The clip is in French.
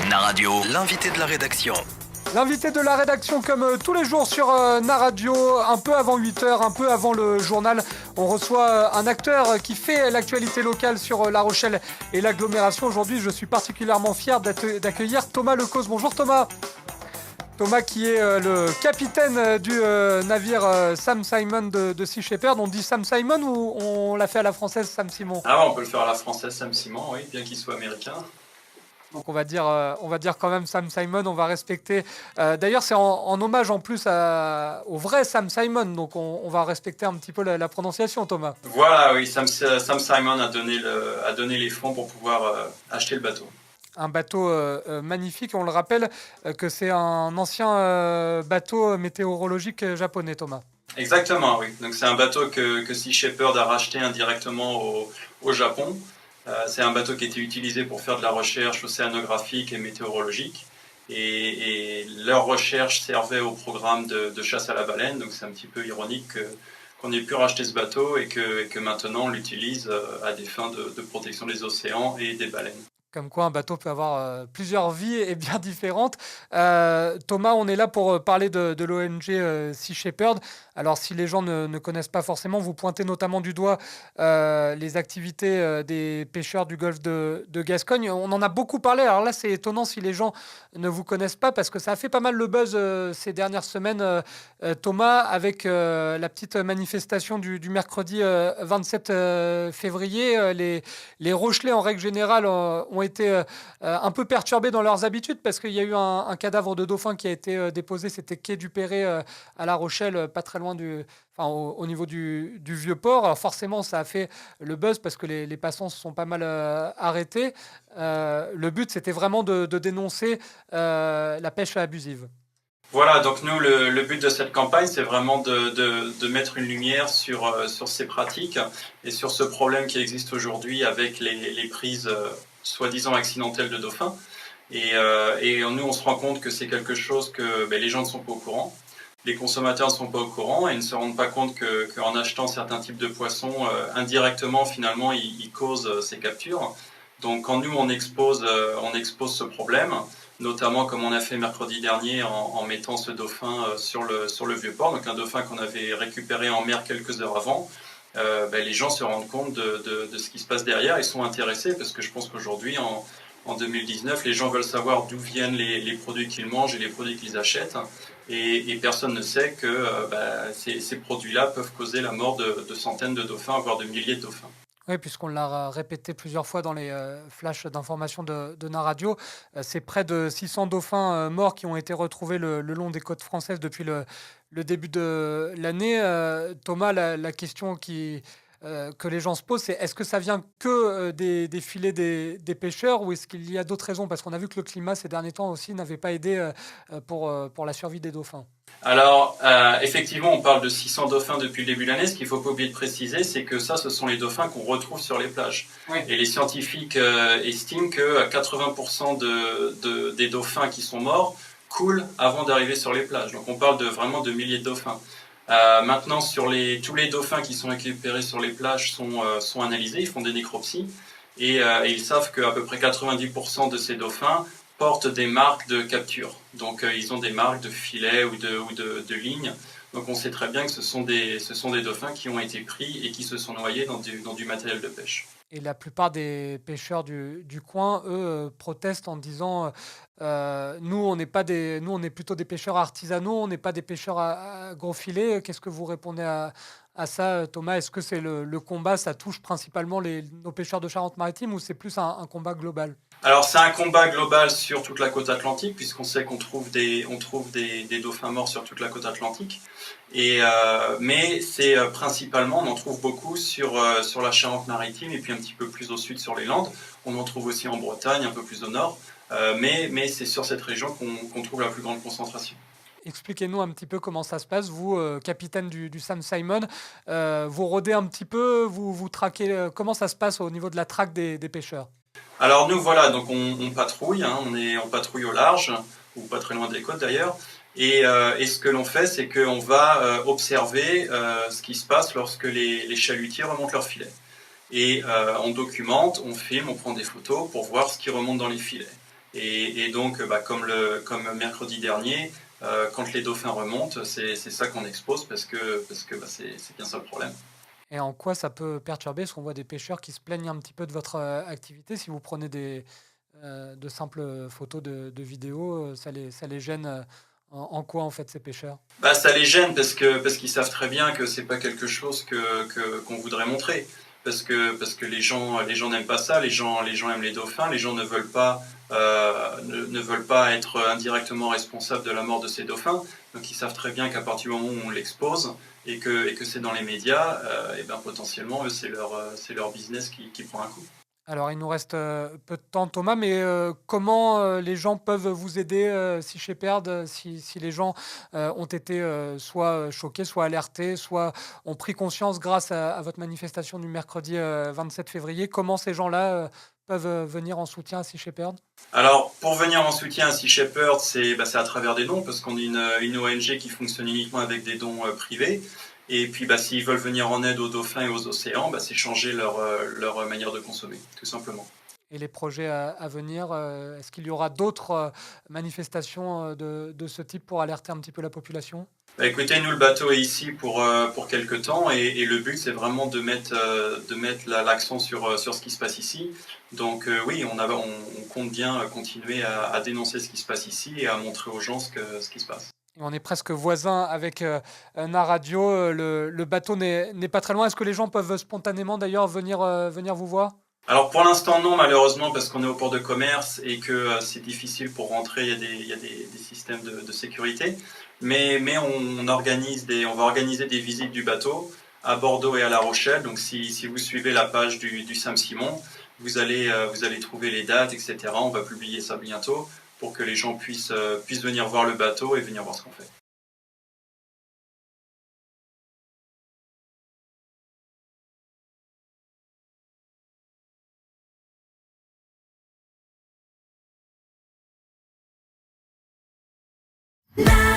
Naradio, l'invité de la rédaction. L'invité de la rédaction, comme tous les jours sur Naradio, un peu avant 8h, un peu avant le journal, on reçoit un acteur qui fait l'actualité locale sur La Rochelle et l'agglomération. Aujourd'hui, je suis particulièrement fier d'accueillir Thomas Lecause. Bonjour Thomas. Thomas qui est le capitaine du navire Sam Simon de Sea Shepherd. On dit Sam Simon ou on l'a fait à la française Sam Simon? Ah ouais, on peut le faire à la française Sam Simon, oui, bien qu'il soit américain. Donc on va dire quand même Sam Simon, on va respecter. D'ailleurs, c'est en hommage en plus au vrai Sam Simon, donc on va respecter un petit peu la prononciation, Thomas. Voilà, oui, Sam Simon a donné les fonds pour pouvoir acheter le bateau. Un bateau magnifique, on le rappelle que c'est un ancien bateau météorologique japonais, Thomas. Exactement, oui. Donc c'est un bateau que Sea Shepherd a racheté indirectement au Japon. C'est un bateau qui était utilisé pour faire de la recherche océanographique et météorologique. Et leur recherche servait au programme de chasse à la baleine. Donc c'est un petit peu ironique qu'on ait pu racheter ce bateau et que maintenant on l'utilise à des fins de protection des océans et des baleines. Comme quoi un bateau peut avoir plusieurs vies et bien différentes. Thomas, on est là pour parler de l'ONG Sea Shepherd. Alors si les gens ne connaissent pas forcément, vous pointez notamment du doigt les activités des pêcheurs du golfe de Gascogne. On en a beaucoup parlé. Alors là, c'est étonnant si les gens ne vous connaissent pas parce que ça a fait pas mal le buzz ces dernières semaines, Thomas, avec la petite manifestation du mercredi 27 février. Les Rochelais, en règle générale, ont été un peu perturbés dans leurs habitudes parce qu'il y a eu un cadavre de dauphin qui a été déposé, c'était quai du Perret à La Rochelle, pas très loin au niveau du Vieux-Port. Alors forcément, ça a fait le buzz parce que les passants se sont pas mal arrêtés. Le but, c'était vraiment de dénoncer la pêche abusive. Voilà, donc nous, le but de cette campagne, c'est vraiment de mettre une lumière sur ces pratiques et sur ce problème qui existe aujourd'hui avec les prises soi-disant accidentelles de dauphins. Et nous, on se rend compte que c'est quelque chose que les gens ne sont pas au courant. Les consommateurs ne sont pas au courant et ne se rendent pas compte qu'en achetant certains types de poissons, indirectement, finalement, ils causent ces captures. Donc quand nous, on expose ce problème, notamment comme on a fait mercredi dernier en mettant ce dauphin sur le Vieux-Port, donc un dauphin qu'on avait récupéré en mer quelques heures avant, les gens se rendent compte de ce qui se passe derrière et sont intéressés parce que je pense qu'aujourd'hui, en 2019, les gens veulent savoir d'où viennent les produits qu'ils mangent et les produits qu'ils achètent et personne ne sait que ces produits-là peuvent causer la mort de centaines de dauphins, voire de milliers de dauphins. Oui, puisqu'on l'a répété plusieurs fois dans les flashs d'information de Naradio, c'est près de 600 dauphins morts qui ont été retrouvés le long des côtes françaises depuis le début de l'année. Thomas, la question que les gens se posent, c'est est-ce que ça vient que des filets des pêcheurs ou est-ce qu'il y a d'autres raisons? Parce qu'on a vu que le climat ces derniers temps aussi n'avait pas aidé pour la survie des dauphins. Alors, effectivement, on parle de 600 dauphins depuis le début de l'année. Ce qu'il ne faut pas oublier de préciser, c'est que ça, ce sont les dauphins qu'on retrouve sur les plages. Oui. Et les scientifiques estiment que 80% des dauphins qui sont morts coulent avant d'arriver sur les plages. Donc, on parle vraiment de milliers de dauphins. Maintenant, tous les dauphins qui sont récupérés sur les plages sont analysés, ils font des nécropsies. Et ils savent qu'à peu près 90% de ces dauphins portent des marques de capture. Donc ils ont des marques de filets ou de lignes. Donc on sait très bien que ce sont des dauphins qui ont été pris et qui se sont noyés dans du matériel de pêche. Et la plupart des pêcheurs du coin, eux, protestent en disant nous, on est plutôt des pêcheurs artisanaux, on n'est pas des pêcheurs à gros filets. Qu'est-ce que vous répondez à ça, Thomas? Est-ce que c'est le combat, ça touche principalement nos pêcheurs de Charente-Maritime ou c'est plus un combat global? Alors c'est un combat global sur toute la côte atlantique puisqu'on sait qu'on trouve des dauphins morts sur toute la côte atlantique. Mais c'est principalement, on en trouve beaucoup sur la Charente-Maritime et puis un petit peu plus au sud sur les Landes. On en trouve aussi en Bretagne, un peu plus au nord. Mais c'est sur cette région qu'on trouve la plus grande concentration. Expliquez-nous un petit peu comment ça se passe. Vous, capitaine du Sam Simon, vous rôdez un petit peu, vous traquez. Comment ça se passe au niveau de la traque des pêcheurs? Alors nous, voilà, donc on patrouille, on patrouille au large, ou pas très loin des côtes d'ailleurs. Et ce que l'on fait, c'est qu'on va observer ce qui se passe lorsque les chalutiers remontent leurs filets. Et on documente, on filme, on prend des photos pour voir ce qui remonte dans les filets. Et donc, comme mercredi dernier, quand les dauphins remontent, c'est ça qu'on expose parce que c'est bien ça le problème. Et en quoi ça peut perturber? Parce qu'on voit des pêcheurs qui se plaignent un petit peu de votre activité. Si vous prenez de simples photos de vidéos, ça les gêne en quoi en fait ces pêcheurs? Bah, ça les gêne parce qu'ils savent très bien que c'est pas quelque chose qu'on voudrait montrer. Parce que les gens n'aiment pas ça, les gens aiment les dauphins, les gens ne veulent pas être indirectement responsables de la mort de ces dauphins. Donc ils savent très bien qu'à partir du moment où on l'expose et que c'est dans les médias, et ben potentiellement eux c'est leur business qui prend un coup. Alors, il nous reste peu de temps, Thomas, mais comment les gens peuvent vous aider Sea Shepherd, si les gens ont été soit choqués, soit alertés, soit ont pris conscience grâce à votre manifestation du mercredi 27 février? Comment ces gens-là peuvent venir en soutien à Sea Shepherd? Alors, pour venir en soutien à Sea Shepherd, c'est à travers des dons, parce qu'on est une ONG qui fonctionne uniquement avec des dons privés. Et puis, s'ils veulent venir en aide aux dauphins et aux océans, c'est changer leur manière de consommer, tout simplement. Et les projets à venir, est-ce qu'il y aura d'autres manifestations de ce type pour alerter un petit peu la population? Écoutez, nous, le bateau est ici pour quelques temps, et le but, c'est vraiment de mettre l'accent sur ce qui se passe ici. Donc, oui, on compte bien continuer à dénoncer ce qui se passe ici et à montrer aux gens ce qui se passe. Et on est presque voisins avec Naradio. Le bateau n'est pas très loin. Est-ce que les gens peuvent spontanément d'ailleurs venir vous voir? Alors pour l'instant non, malheureusement, parce qu'on est au port de commerce et que c'est difficile pour rentrer, il y a des systèmes de sécurité. Mais on va organiser des visites du bateau à Bordeaux et à La Rochelle. Donc si vous suivez la page du Saint-Simon, vous allez trouver les dates, etc. On va publier ça bientôt pour que les gens puissent venir voir le bateau et venir voir ce qu'on fait. La